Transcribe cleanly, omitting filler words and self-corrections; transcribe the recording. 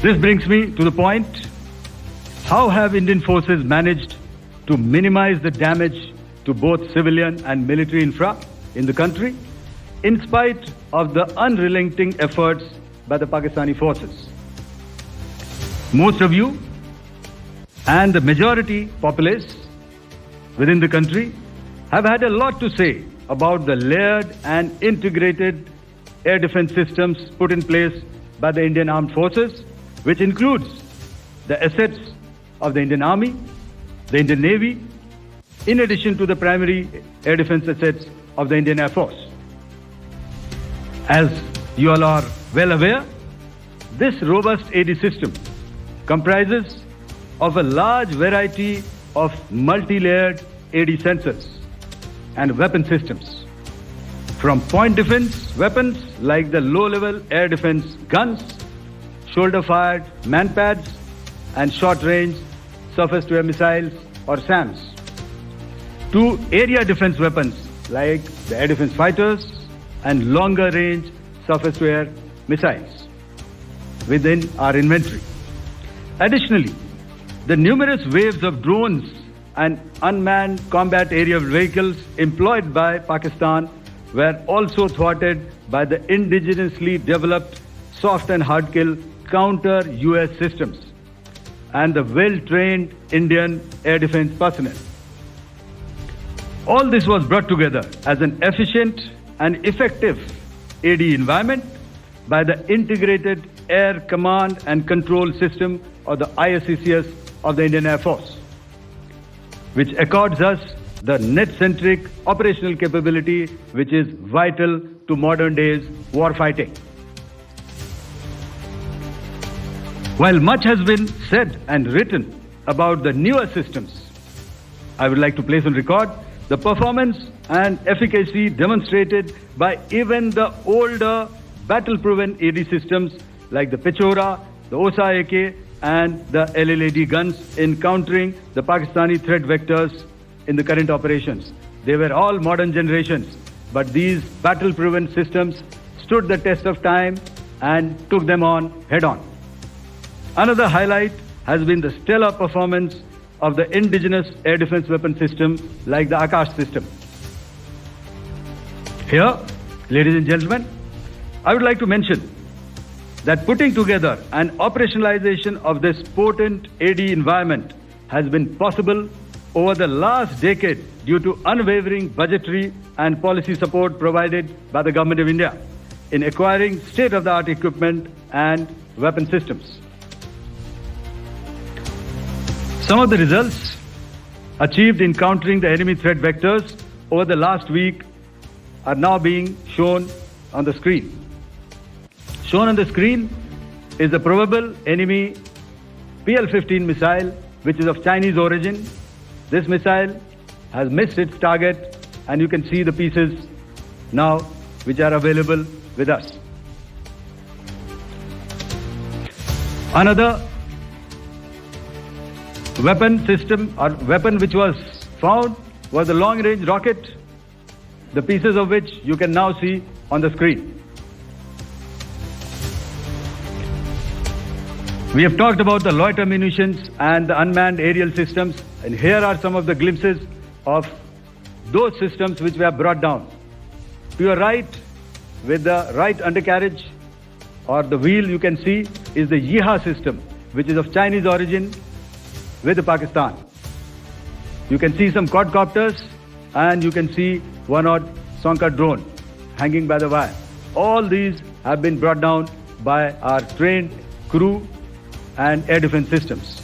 This brings me to the point, how have Indian forces managed to minimize the damage to both civilian and military infra in the country, in spite of the unrelenting efforts by the Pakistani forces? Most of you and the majority populace within the country have had a lot to say about the layered and integrated air defense systems put in place by the Indian Armed Forces, which includes the assets of the Indian Army, the Indian Navy, in addition to the primary air defense assets of the Indian Air Force. As you all are well aware, this robust AD system comprises of a large variety of multi-layered AD sensors and weapon systems, from point defense weapons like the low-level air defense guns, shoulder-fired manpads, and short-range surface-to-air missiles or SAMs, to area defense weapons like the air defense fighters and longer-range surface-to-air missiles within our inventory. Additionally, the numerous waves of drones and unmanned combat aerial vehicles employed by Pakistan were also thwarted by the indigenously developed soft and hard kill counter-US systems and the well-trained Indian air defense personnel. All this was brought together as an efficient and effective AD environment by the Integrated Air Command and Control System, or the ISCCS of the Indian Air Force, which accords us the net-centric operational capability which is vital to modern days war fighting. While much has been said and written about the newer systems, I would like to place on record the performance and efficacy demonstrated by even the older battle-proven AD systems like the Pechora, the OSA AK, and the LLAD guns in countering the Pakistani threat vectors in the current operations. They were all modern generations, but these battle-proven systems stood the test of time and took them on head-on. Another highlight has been the stellar performance of the indigenous air defense weapon system like the Akash system. Here, ladies and gentlemen, I would like to mention that putting together and operationalization of this potent AD environment has been possible over the last decade due to unwavering budgetary and policy support provided by the Government of India in acquiring state-of-the-art equipment and weapon systems. Some of the results achieved in countering the enemy threat vectors over the last week are now being shown on the screen. Shown on the screen is the probable enemy PL-15 missile, which is of Chinese origin. This missile has missed its target, and you can see the pieces now which are available with us. Another weapon system or weapon which was found was the long-range rocket, the pieces of which you can now see on the screen. We have talked about the loiter munitions and the unmanned aerial systems, and here are some of the glimpses of those systems which we have brought down. To your right, with the right undercarriage or the wheel, you can see is the Yeeha system, which is of Chinese origin with Pakistan. You can see some quadcopters, and you can see one odd Sonka drone hanging by the wire. All these have been brought down by our trained crew and air defense systems.